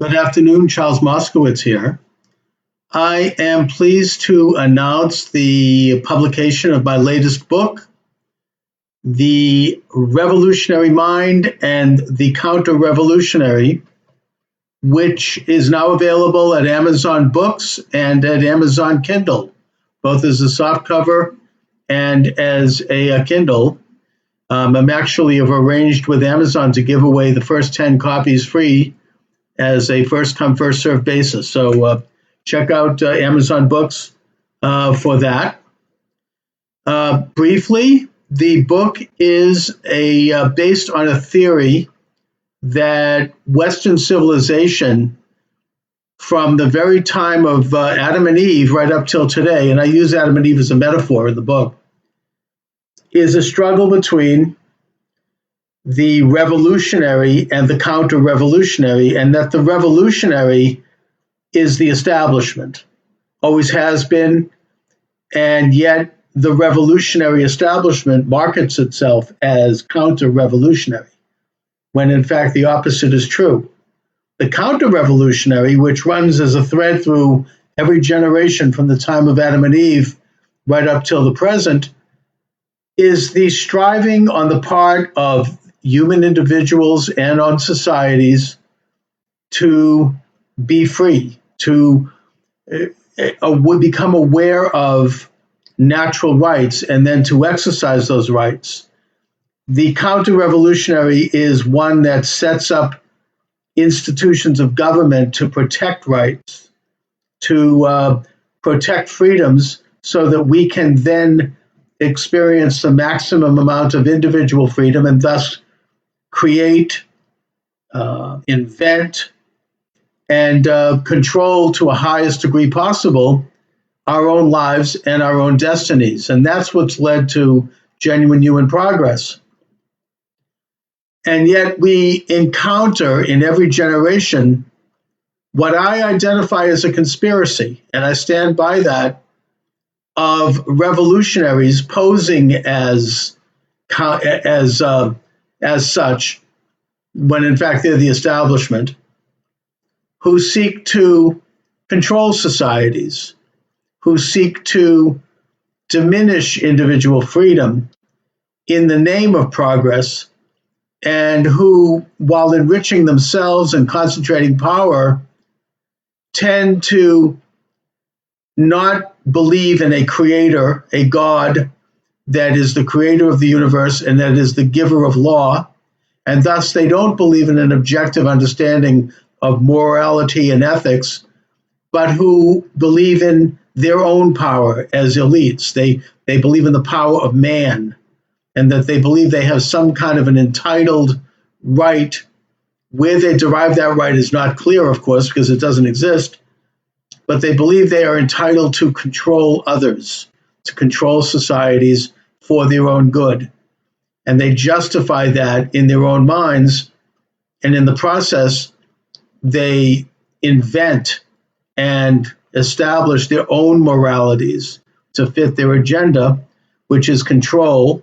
Good afternoon, Charles Moscowitz here. I am pleased to announce the publication of my latest book, The Revolutionary Mind and the Counter-Revolutionary, which is now available at Amazon Books and at Amazon Kindle, both as a softcover and as a Kindle. I'm actually have arranged with Amazon to give away the first 10 copies free as a first-come, first-served basis. So check out Amazon Books for that. Briefly, the book is based on a theory that Western civilization, from the very time of Adam and Eve right up till today, and I use Adam and Eve as a metaphor in the book, is a struggle between the revolutionary and the counter-revolutionary, and that the revolutionary is the establishment, always has been, and yet the revolutionary establishment markets itself as counter-revolutionary, when in fact the opposite is true. The counter-revolutionary, which runs as a thread through every generation from the time of Adam and Eve right up till the present, is the striving on the part of human individuals and on societies to be free, to become aware of natural rights and then to exercise those rights. The counter-revolutionary is one that sets up institutions of government to protect rights, to protect freedoms, so that we can then experience the maximum amount of individual freedom and thus create, invent, and control to a highest degree possible our own lives and our own destinies. And that's what's led to genuine human progress. And yet we encounter in every generation what I identify as a conspiracy, and I stand by that, of revolutionaries posing as such, when in fact they're the establishment, who seek to control societies, who seek to diminish individual freedom in the name of progress, and who, while enriching themselves and concentrating power, tend to not believe in a creator, a God that is the creator of the universe and that is the giver of law, and thus they don't believe in an objective understanding of morality and ethics, but who believe in their own power as elites. They believe in the power of man, and that they believe they have some kind of an entitled right. Where they derive that right is not clear, of course, because it doesn't exist, but they believe they are entitled to control others, to control societies for their own good. And they justify that in their own minds, and in the process, they invent and establish their own moralities to fit their agenda, which is control,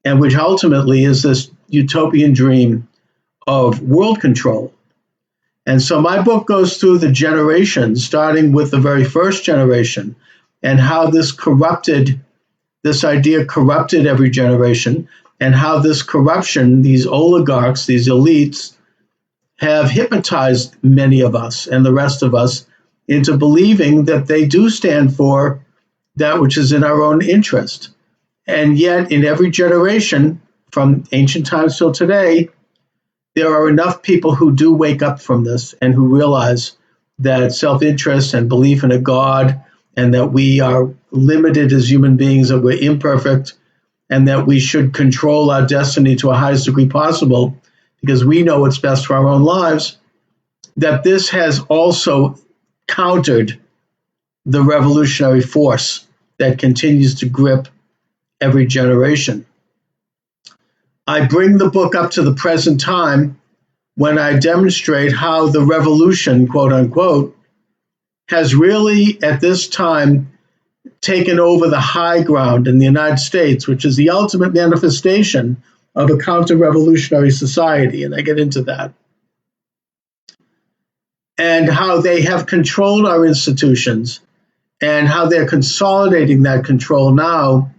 and which ultimately is this utopian dream of world control. And so my book goes through the generations, starting with the very first generation, and how this idea corrupted every generation, and how this corruption, these oligarchs, these elites, have hypnotized many of us and the rest of us into believing that they do stand for that which is in our own interest. And yet, in every generation, from ancient times till today, there are enough people who do wake up from this and who realize that self-interest and belief in a God, and that we are limited as human beings, that we're imperfect, and that we should control our destiny to a highest degree possible because we know what's best for our own lives, that this has also countered the revolutionary force that continues to grip every generation. I bring the book up to the present time when I demonstrate how the revolution, quote unquote, has really at this time taken over the high ground in the United States, which is the ultimate manifestation of a counter-revolutionary society, and I get into that. and how they have controlled our institutions and how they're consolidating that control now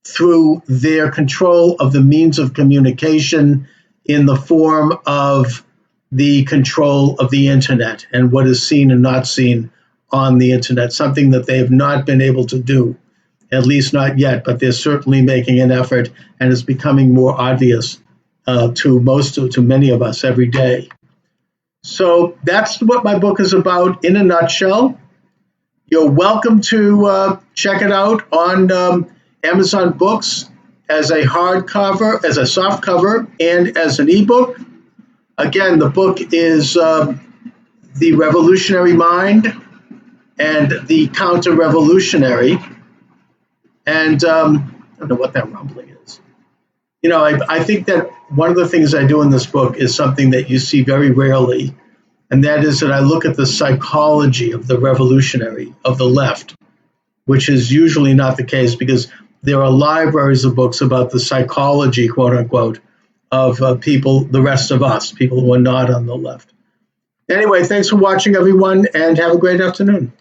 through their control of the means of communication in the form of the control of the internet and what is seen and not seen on the internet, something that they have not been able to do, at least not yet, but they're certainly making an effort, and it's becoming more obvious to many of us every day. So that's what my book is about in a nutshell. You're welcome to check it out on Amazon Books as a hardcover, as a soft cover, and as an ebook. Again, the book is The Revolutionary Mind and The Counter-Revolutionary. And I don't know what that rumbling is. You know, I think that one of the things I do in this book is something that you see very rarely, and that is that I look at the psychology of the revolutionary, of the left, which is usually not the case because there are libraries of books about the psychology, quote unquote, of people, the rest of us, people who are not on the left. Anyway, thanks for watching, everyone, and have a great afternoon.